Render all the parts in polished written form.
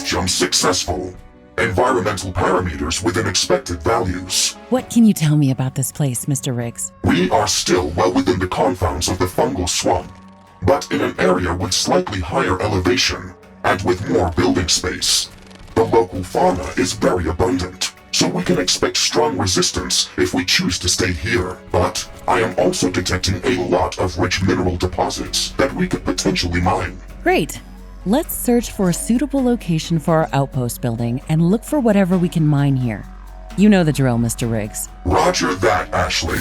jump successful. Environmental parameters within expected values. What can you tell me about this place, Mr. Rigz? We are still well within the confines of the fungal swamp, but in an area with slightly higher elevation and with more building space. The local fauna is very abundant, so we can expect strong resistance if we choose to stay here. But I am also detecting a lot of rich mineral deposits that we could potentially mine. Great. Let's search for a suitable location for our outpost building and look for whatever we can mine here. You know the drill, Mr. Rigz. Roger that, Ashley.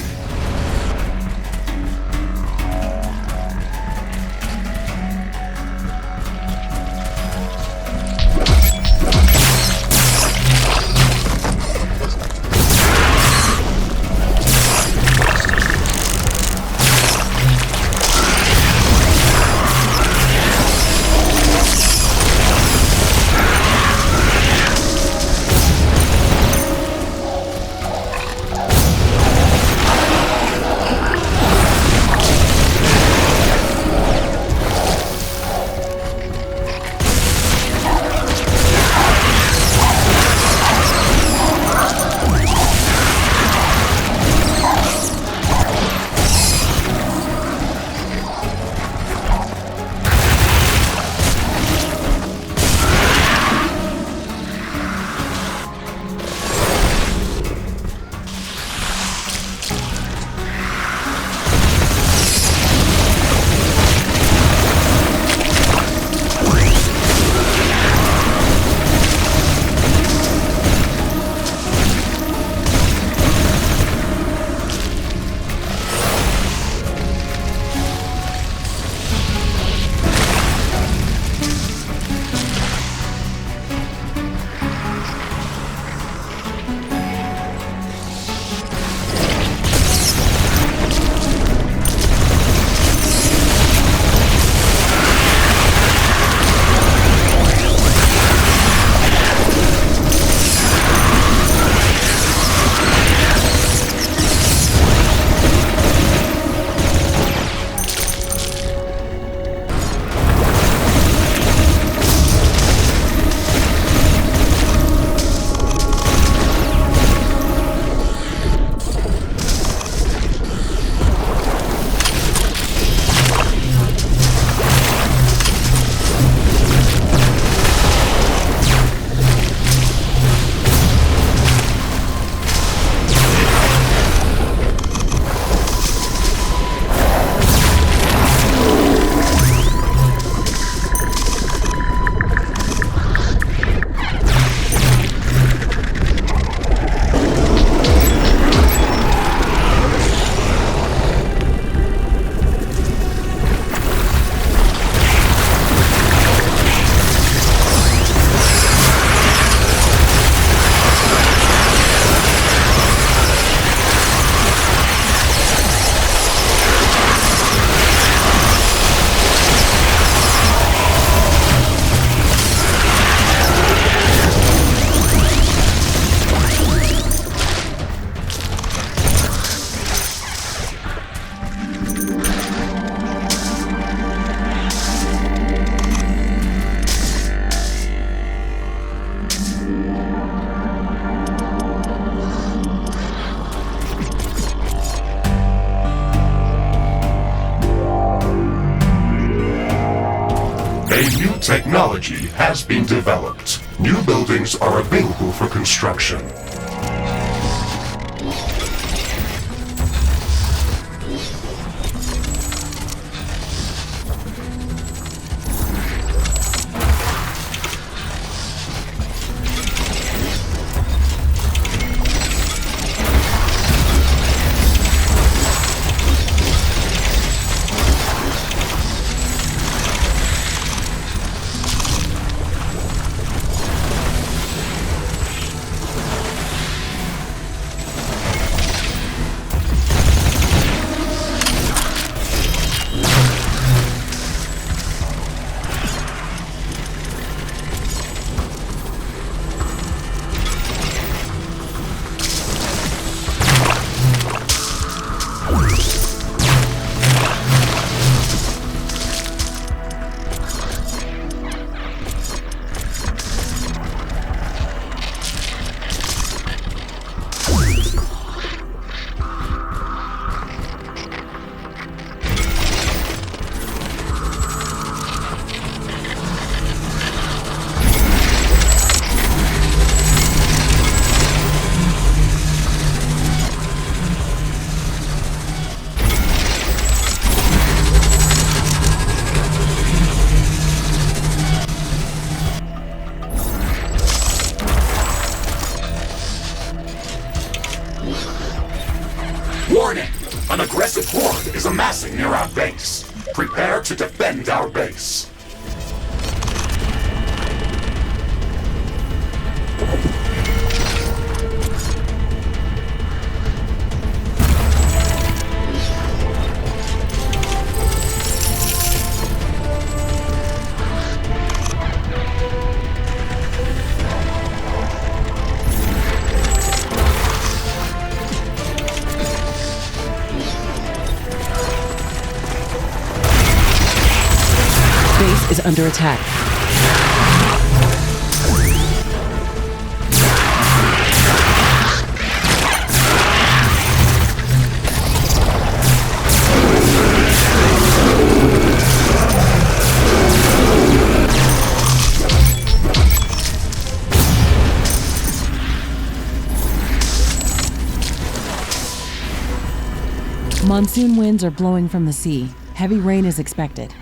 Technology has been developed. New buildings are available for construction. is amassing near our base. Prepare to defend our base. Base is under attack. Monsoon winds are blowing from the sea. Heavy rain is expected.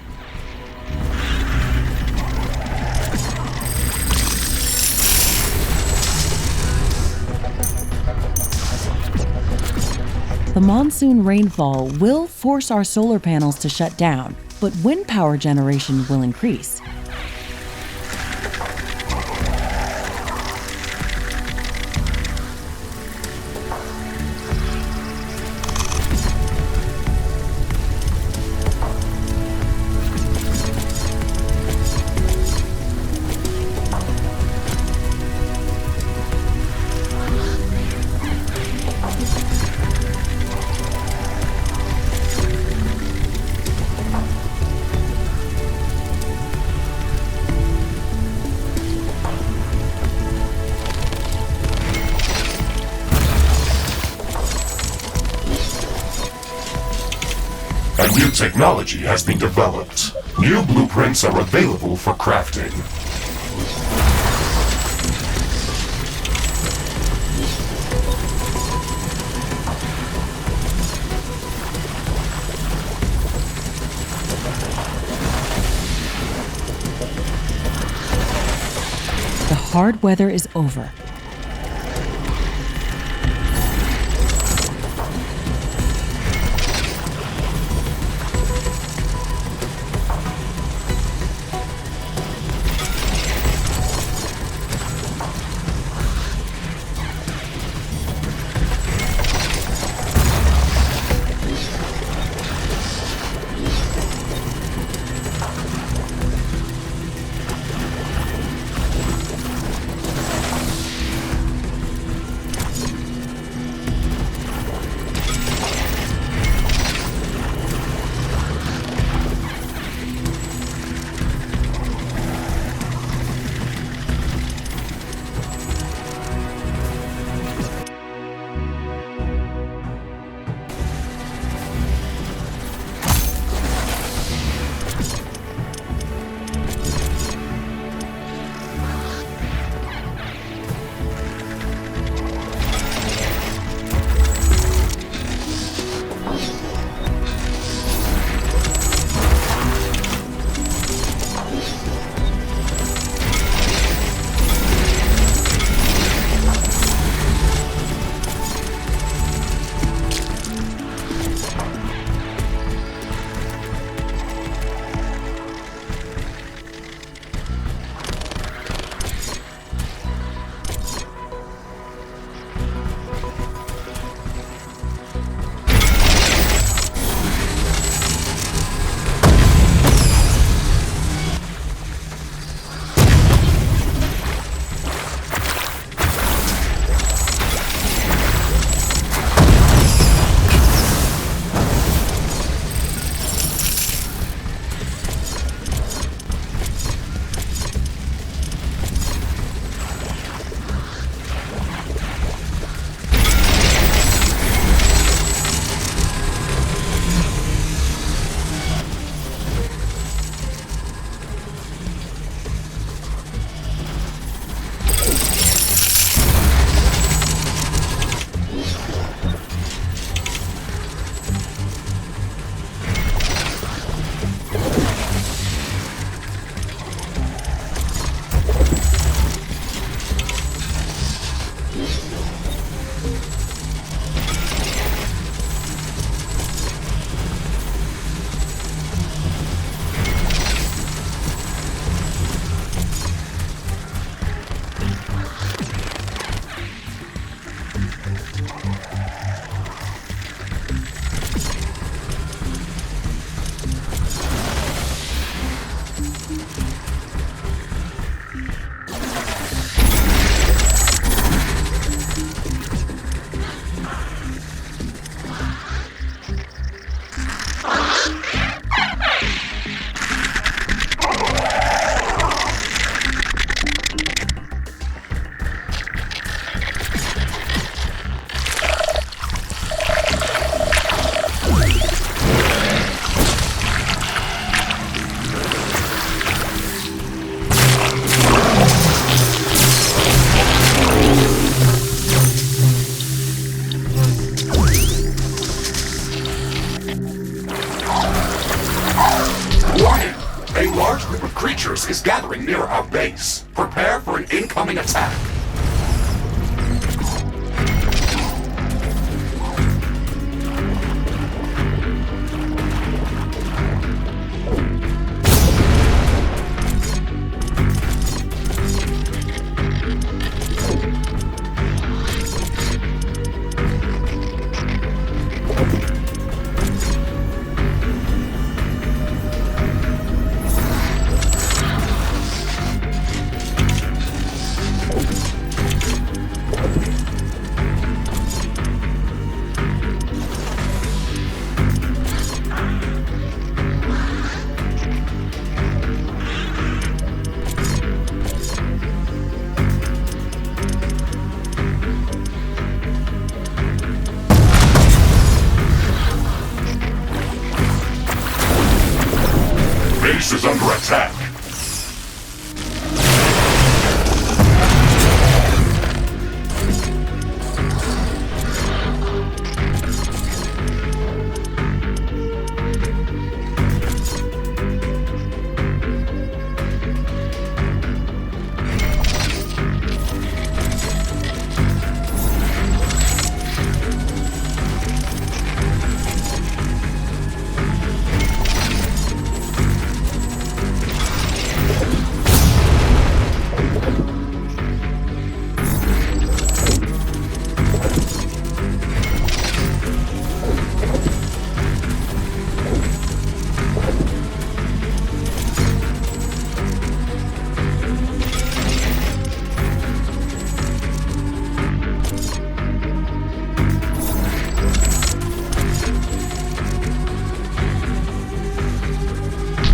The monsoon rainfall will force our solar panels to shut down, but wind power generation will increase. A new technology has been developed. New blueprints are available for crafting. The hard weather is over. creatures is gathering near our base. Prepare for an incoming attack. Base is under attack.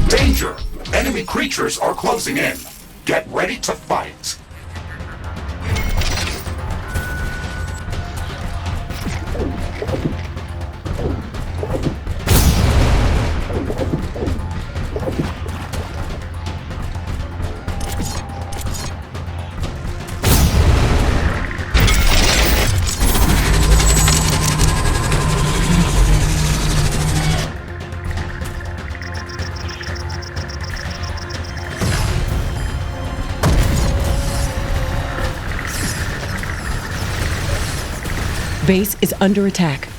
Danger! Enemy creatures are closing in. Get ready to fight. Base is under attack.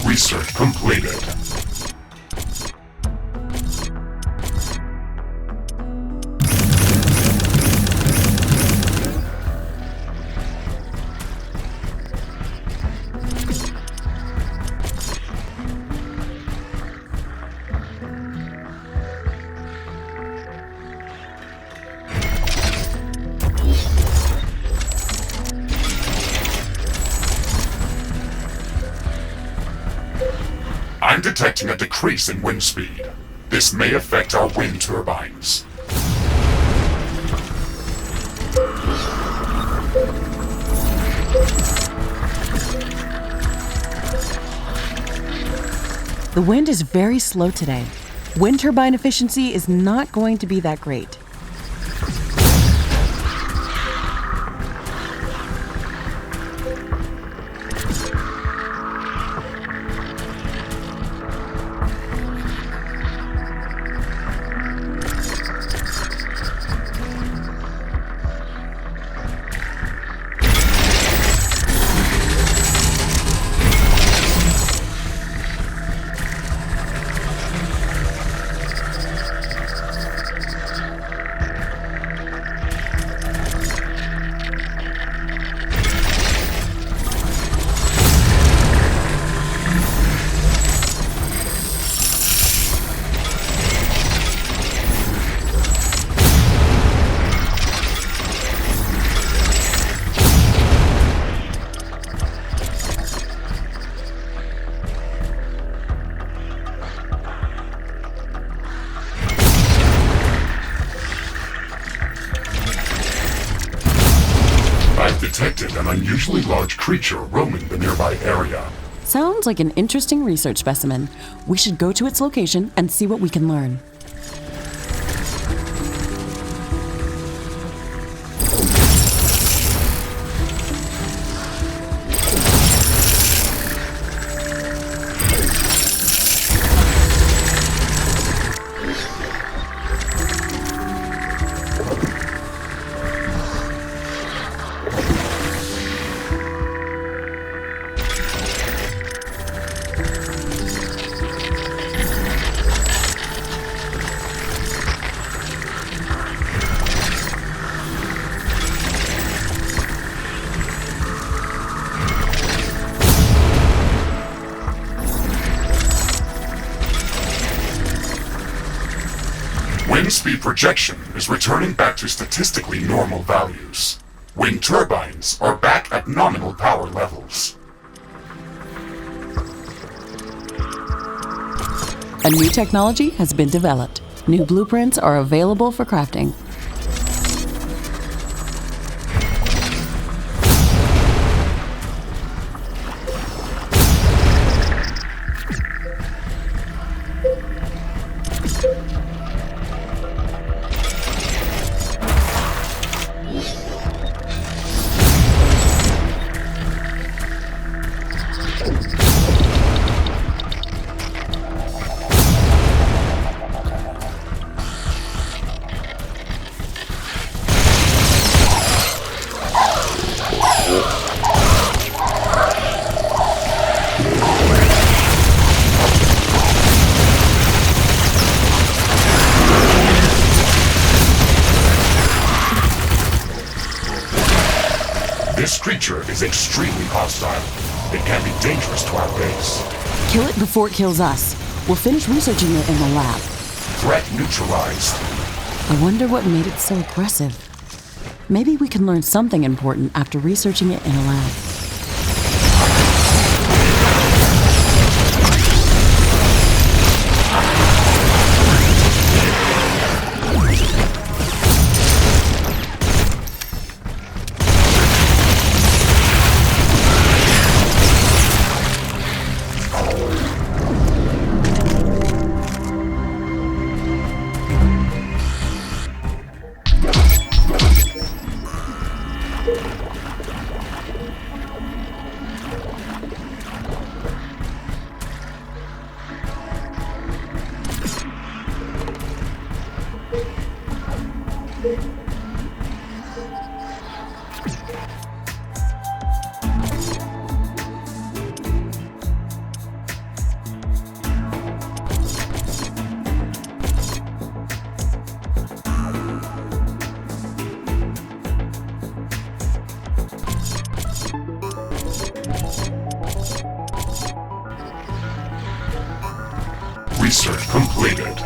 Research completed. I'm detecting a decrease in wind speed. This may affect our wind turbines. The wind is very slow today. Wind turbine efficiency is not going to be that great. detected an unusually large creature roaming the nearby area. Sounds like an interesting research specimen. We should go to its location and see what we can learn. Wind speed projection is returning back to statistically normal values. Wind turbines are back at nominal power levels. A new technology has been developed. New blueprints are available for crafting. This creature is extremely hostile. It can be dangerous to our base. Kill it before it kills us. We'll finish researching it in the lab. Threat neutralized. I wonder what made it so aggressive. Maybe we can learn something important after researching it in a lab. Research completed.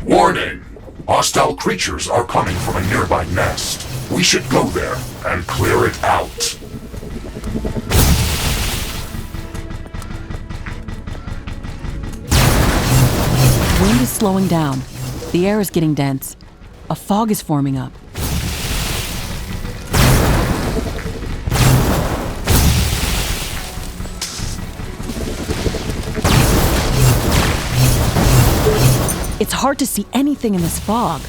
Warning! Hostile creatures are coming from a nearby nest. We should go there and clear it out. Wind is slowing down. The air is getting dense. A fog is forming up. It's hard to see anything in this fog.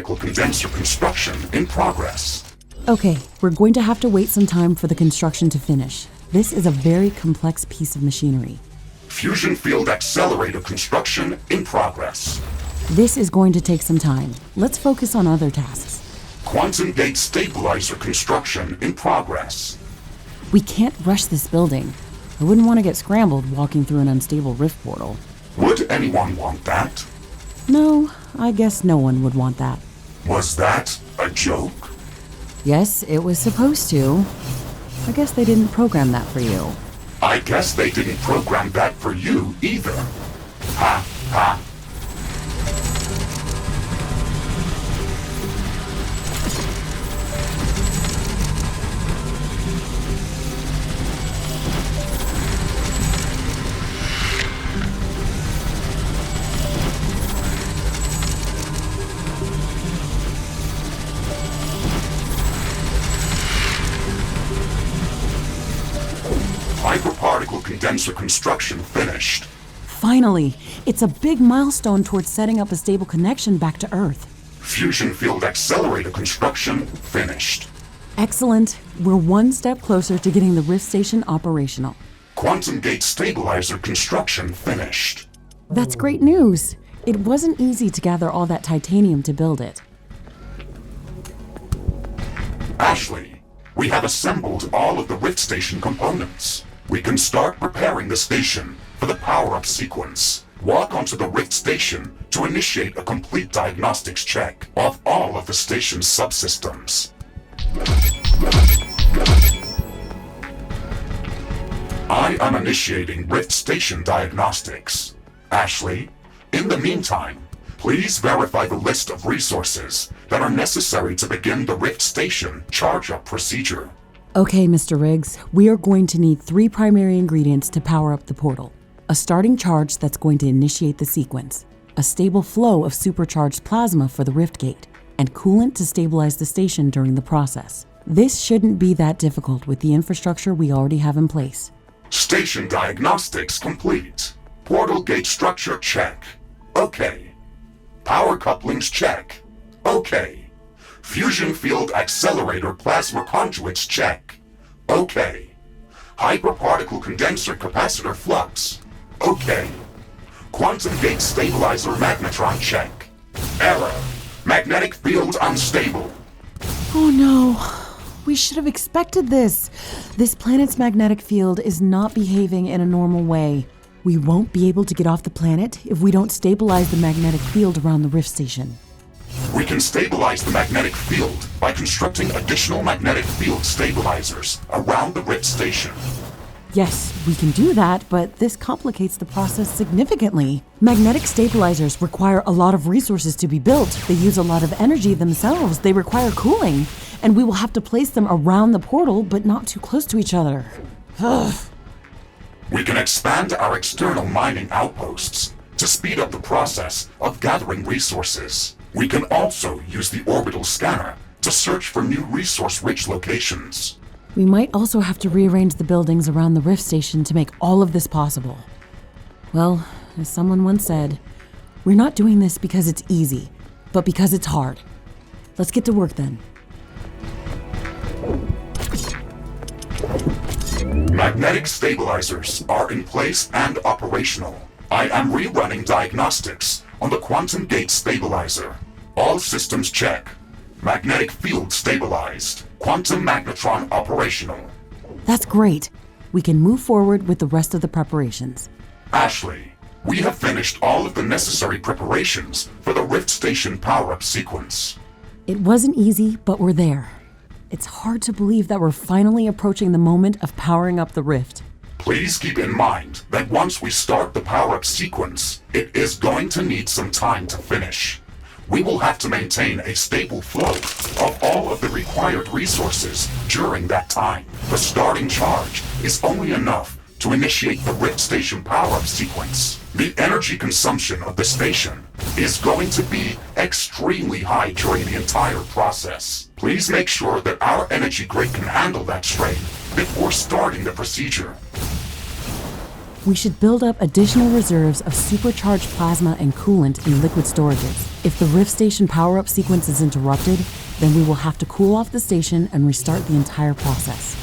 hyperparticle condenser construction in progress. Okay, we're going to have to wait some time for the construction to finish. This is a very complex piece of machinery. Fusion field accelerator construction in progress. This is going to take some time. Let's focus on other tasks. Quantum gate stabilizer construction in progress. We can't rush this building. I wouldn't want to get scrambled walking through an unstable rift portal. Would anyone want that? No, I guess no one would want that. Was that a joke? Yes, it was supposed to. I guess they didn't program that for you. I guess they didn't program that for you either. Ha ha. Hyperparticle condenser construction finished. Finally, it's a big milestone towards setting up a stable connection back to Earth. Fusion field accelerator construction finished. Excellent. We're one step closer to getting the Rift Station operational. Quantum gate stabilizer construction finished. That's great news. It wasn't easy to gather all that titanium to build it. Ashley, we have assembled all of the Rift Station components. We can start preparing the station for the power-up sequence. Walk onto the Rift Station to initiate a complete diagnostics check of all of the station's subsystems. I am initiating Rift Station diagnostics. Ashley, in the meantime, please verify the list of resources that are necessary to begin the Rift Station charge-up procedure. Okay, Mr. Rigz, we are going to need 3 primary ingredients to power up the portal. A starting charge that's going to initiate the sequence, a stable flow of supercharged plasma for the rift gate, and coolant to stabilize the station during the process. This shouldn't be that difficult with the infrastructure we already have in place. Station diagnostics complete. Portal gate structure check. Okay. Power couplings check. Okay. Fusion field accelerator plasma conduits check. Okay. Hyperparticle condenser capacitor flux. Okay. Quantum gate stabilizer magnetron check. Error. Magnetic field unstable. Oh no. We should have expected this. This planet's magnetic field is not behaving in a normal way. We won't be able to get off the planet if we don't stabilize the magnetic field around the Rift Station. We can stabilize the magnetic field by constructing additional magnetic field stabilizers around the Rift Station. Yes, we can do that, but this complicates the process significantly. Magnetic stabilizers require a lot of resources to be built. They use a lot of energy themselves. They require cooling, and we will have to place them around the portal, but not too close to each other. Ugh. We can expand our external mining outposts to speed up the process of gathering resources. We can also use the orbital scanner to search for new resource-rich locations. We might also have to rearrange the buildings around the Rift Station to make all of this possible. Well, as someone once said, we're not doing this because it's easy, but because it's hard. Let's get to work then. Magnetic stabilizers are in place and operational. I am rerunning diagnostics on the quantum gate stabilizer. All systems check. Magnetic field stabilized. Quantum magnetron operational. That's great. We can move forward with the rest of the preparations. Ashley, we have finished all of the necessary preparations for the Rift Station power-up sequence. It wasn't easy, but we're there. It's hard to believe that we're finally approaching the moment of powering up the Rift. Please keep in mind that once we start the power-up sequence, it is going to need some time to finish. We will have to maintain a stable flow of all of the required resources during that time. The starting charge is only enough to initiate the Rift Station power-up sequence. The energy consumption of the station is going to be extremely high during the entire process. Please make sure that our energy grid can handle that strain before starting the procedure. We should build up additional reserves of supercharged plasma and coolant in liquid storages. If the Rift Station power-up sequence is interrupted, then we will have to cool off the station and restart the entire process.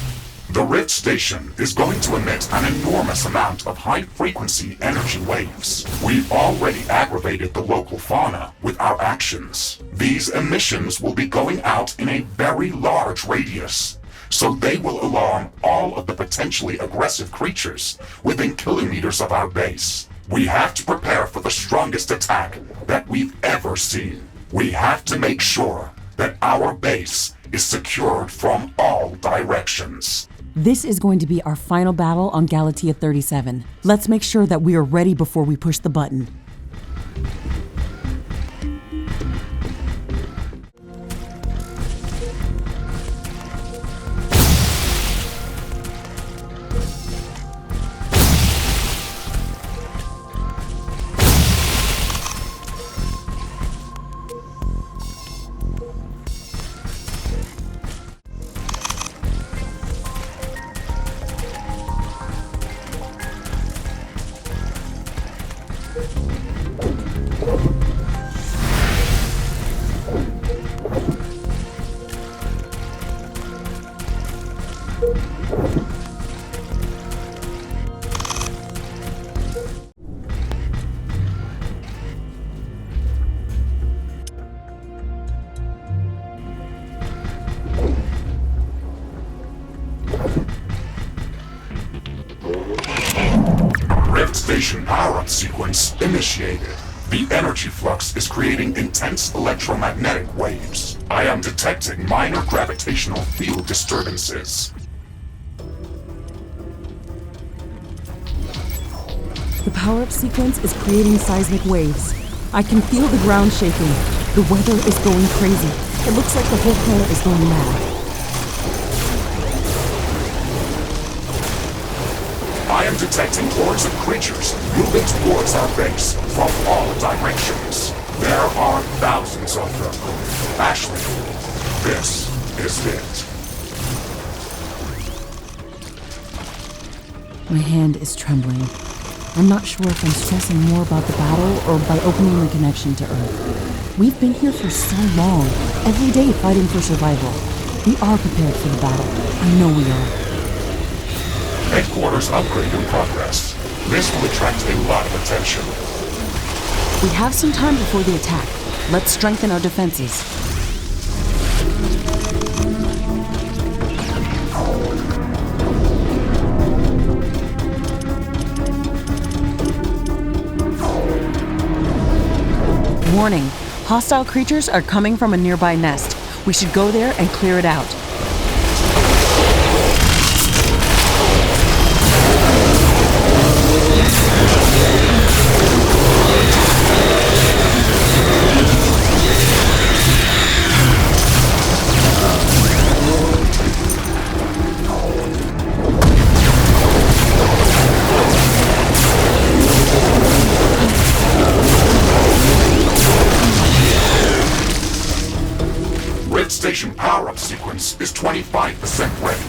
The Rift Station is going to emit an enormous amount of high-frequency energy waves. We've already aggravated the local fauna with our actions. These emissions will be going out in a very large radius, so they will alarm all of the potentially aggressive creatures within kilometers of our base. We have to prepare for the strongest attack that we've ever seen. We have to make sure that our base is secured from all directions. This is going to be our final battle on Galatea 37. Let's make sure that we are ready before we push the button. Rift Station power-up sequence initiated. The energy flux is creating intense electromagnetic waves. I am detecting minor gravitational field disturbances. The power-up sequence is creating seismic waves. I can feel the ground shaking. The weather is going crazy. It looks like the whole planet is going mad. I am detecting hordes of creatures moving towards our base from all directions. There are thousands of them. Ashley, this is it. My hand is trembling. I'm not sure if I'm stressing more about the battle or by opening the connection to Earth. We've been here for so long, every day fighting for survival. We are prepared for the battle. I know we are. Headquarters upgrade in progress. This will attract a lot of attention. We have some time before the attack. Let's strengthen our defenses. Warning, hostile creatures are coming from a nearby nest. We should go there and clear it out. Station power-up sequence is 25% ready.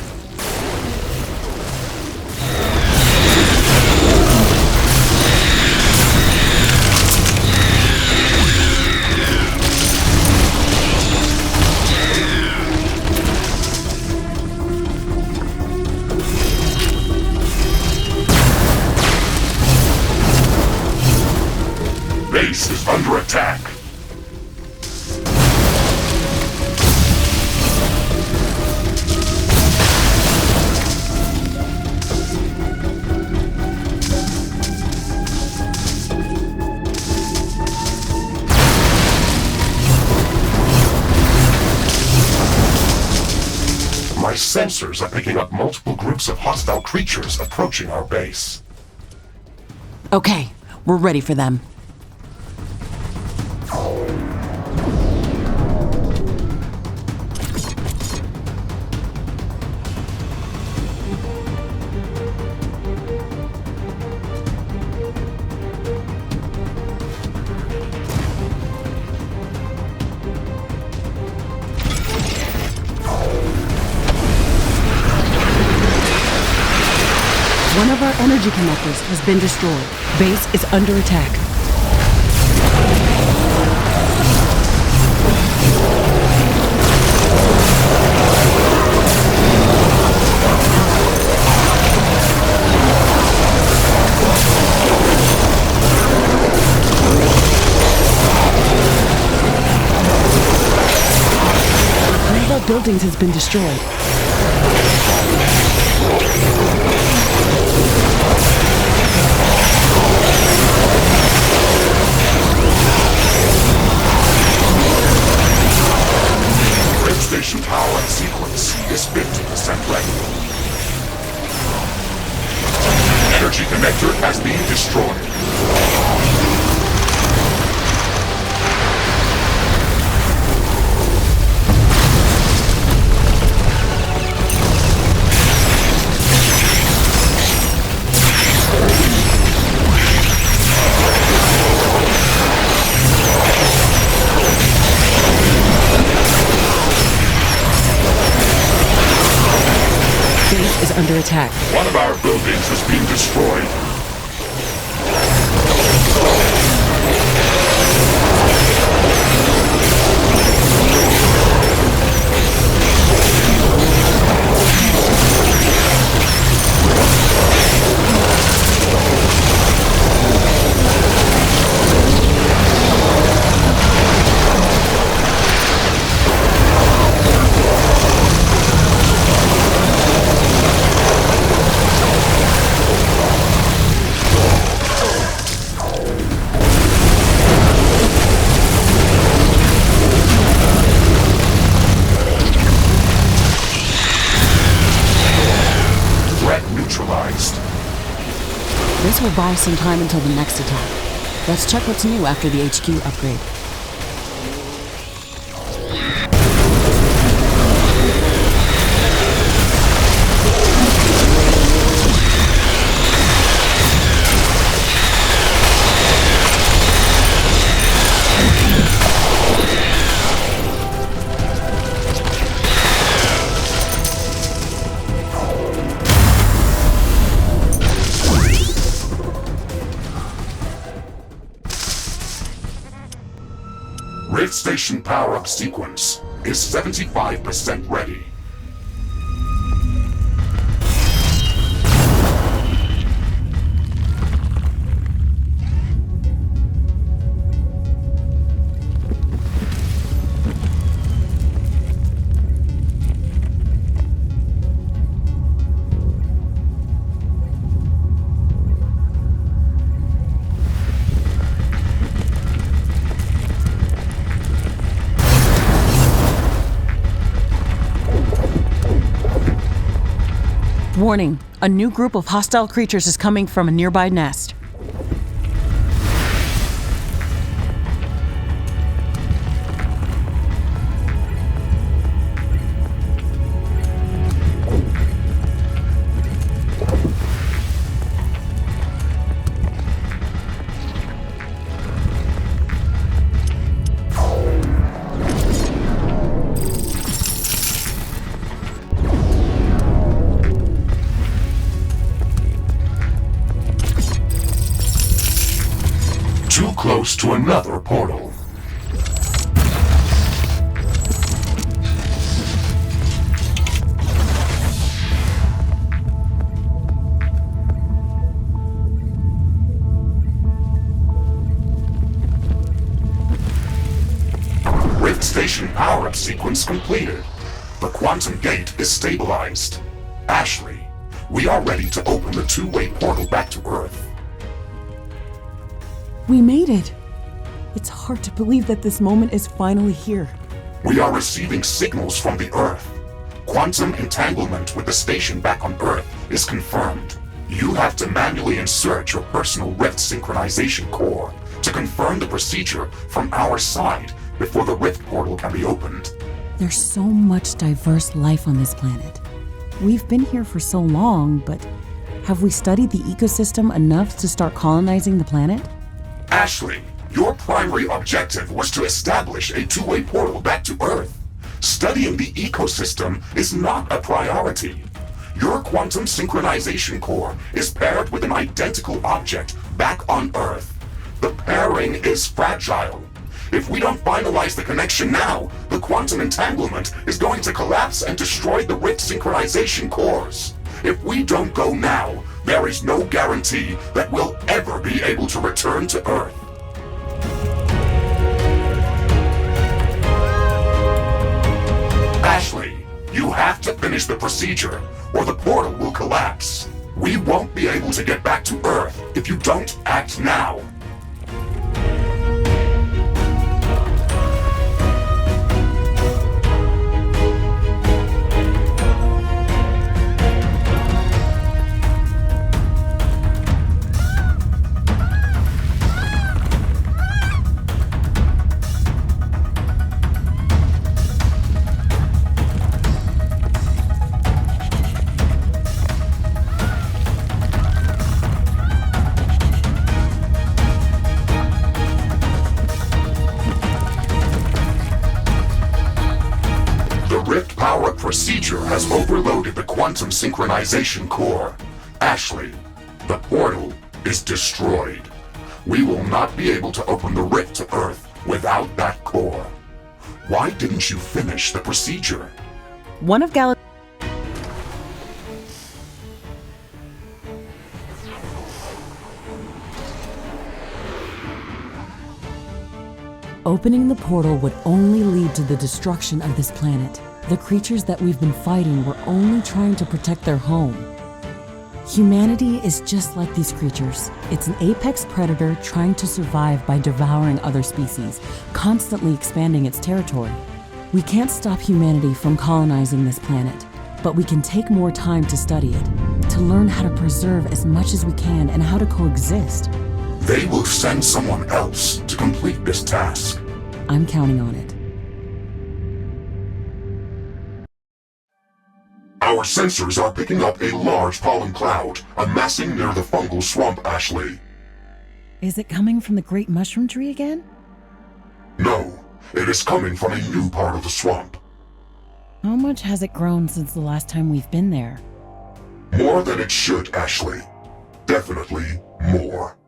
Base is under attack. My sensors are picking up multiple groups of hostile creatures approaching our base. Okay, we're ready for them. One of our energy connectors has been destroyed. Base is under attack. One of our buildings has been destroyed. Station power sequence is 50% ready. Energy connector has been destroyed. Is under attack. One of our buildings has been destroyed. This will buy some time until the next attack. Let's check what's new after the HQ upgrade. Rift Station power-up sequence is 75% ready. Warning, a new group of hostile creatures is coming from a nearby nest. Too close to another portal. Rift Station power-up sequence completed. The quantum gate is stabilized. Ashley, we are ready to open the two-way portal back to Earth. We made it! It's hard to believe that this moment is finally here. We are receiving signals from the Earth. Quantum entanglement with the station back on Earth is confirmed. You have to manually insert your personal Rift synchronization core to confirm the procedure from our side before the Rift portal can be opened. There's so much diverse life on this planet. We've been here for so long, but have we studied the ecosystem enough to start colonizing the planet? Ashley, your primary objective was to establish a two-way portal back to Earth. Studying the ecosystem is not a priority. Your quantum synchronization core is paired with an identical object back on Earth. The pairing is fragile. If we don't finalize the connection now, the quantum entanglement is going to collapse and destroy the Rift synchronization cores. If we don't go now, there is no guarantee that we'll ever be able to return to Earth. Ashley, you have to finish the procedure, or the portal will collapse. We won't be able to get back to Earth if you don't act now. Procedure has overloaded the quantum synchronization core. Ashley, the portal is destroyed. We will not be able to open the rift to Earth without that core. Why didn't you finish the procedure? One of Gal. Opening the portal would only lead to the destruction of this planet. The creatures that we've been fighting were only trying to protect their home. Humanity is just like these creatures. It's an apex predator trying to survive by devouring other species, constantly expanding its territory. We can't stop humanity from colonizing this planet, but we can take more time to study it, to learn how to preserve as much as we can and how to coexist. They will send someone else to complete this task. I'm counting on it. Our sensors are picking up a large pollen cloud amassing near the fungal swamp, Ashley. Is it coming from the great mushroom tree again? No, it is coming from a new part of the swamp. How much has it grown since the last time we've been there? More than it should, Ashley. Definitely more.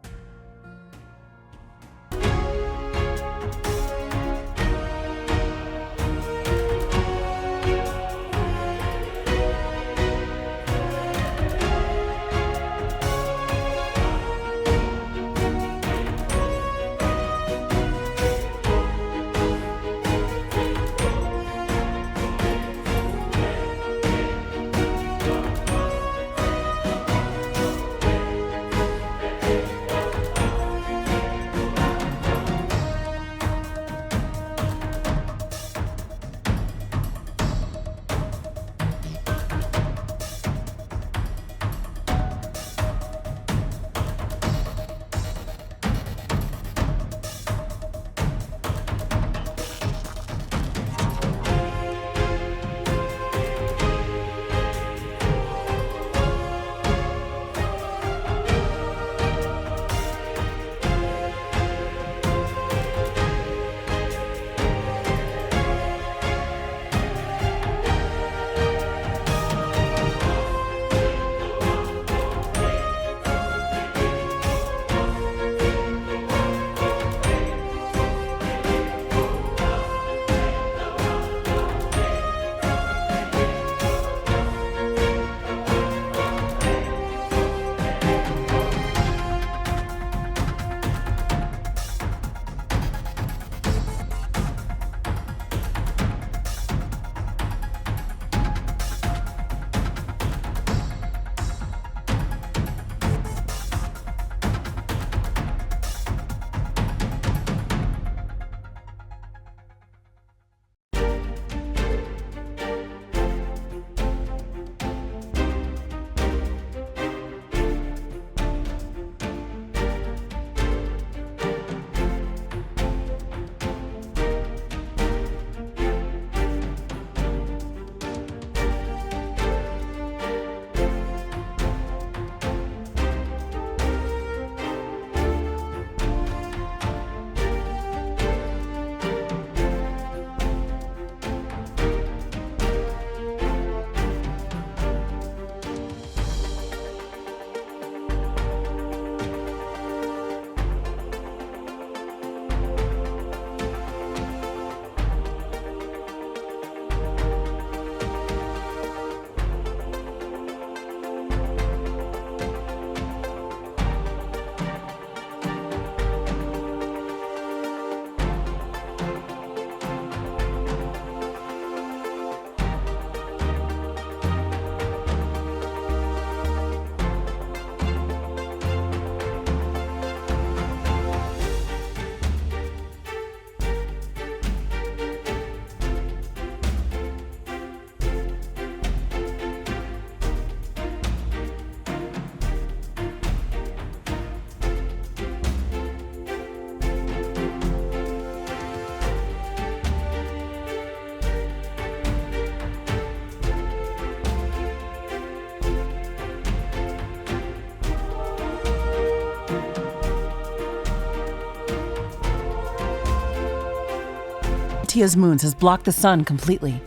Galatia's moons has blocked the sun completely.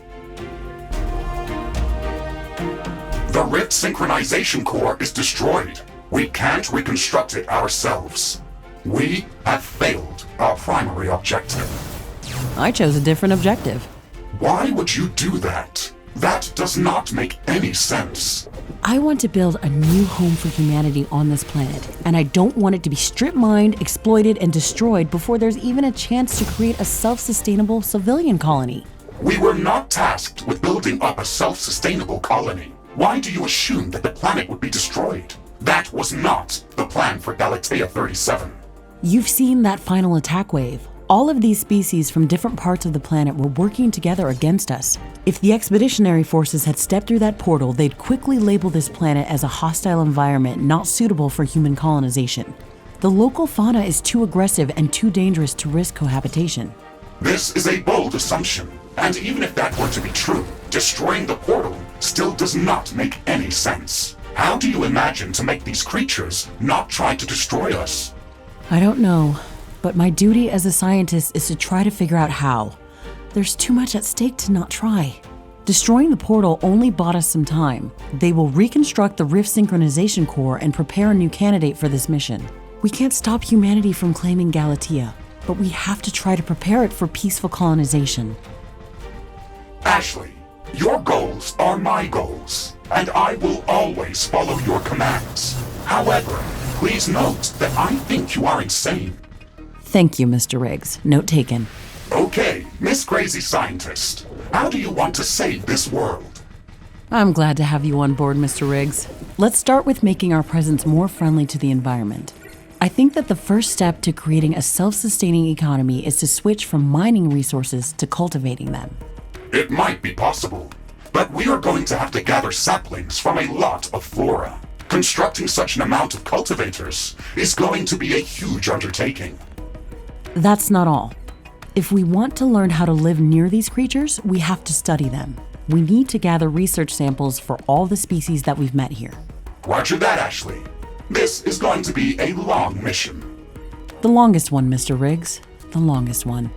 The rift synchronization core is destroyed. We can't reconstruct it ourselves. We have failed our primary objective. I chose a different objective. Why would you do that? That does not make any sense. I want to build a new home for humanity on this planet, and I don't want it to be strip-mined, exploited, and destroyed before there's even a chance to create a self-sustainable civilian colony. We were not tasked with building up a self-sustainable colony. Why do you assume that the planet would be destroyed? That was not the plan for Galatea 37. You've seen that final attack wave. All of these species from different parts of the planet were working together against us. If the expeditionary forces had stepped through that portal, they'd quickly label this planet as a hostile environment not suitable for human colonization. The local fauna is too aggressive and too dangerous to risk cohabitation. This is a bold assumption, and even if that were to be true, destroying the portal still does not make any sense. How do you imagine to make these creatures not try to destroy us? I don't know, but my duty as a scientist is to try to figure out how. There's too much at stake to not try. Destroying the portal only bought us some time. They will reconstruct the rift synchronization core and prepare a new candidate for this mission. We can't stop humanity from claiming Galatea, but we have to try to prepare it for peaceful colonization. Ashley, your goals are my goals, and I will always follow your commands. However, please note that I think you are insane. Thank you, Mr. Rigz. Note taken. Okay, Miss Crazy Scientist, how do you want to save this world? I'm glad to have you on board, Mr. Rigz. Let's start with making our presence more friendly to the environment. I think that the first step to creating a self-sustaining economy is to switch from mining resources to cultivating them. It might be possible, but we are going to have to gather saplings from a lot of flora. Constructing such an amount of cultivators is going to be a huge undertaking. That's not all. If we want to learn how to live near these creatures, we have to study them. We need to gather research samples for all the species that we've met here. Roger that, Ashley. This is going to be a long mission. The longest one, Mr. Rigz. The longest one.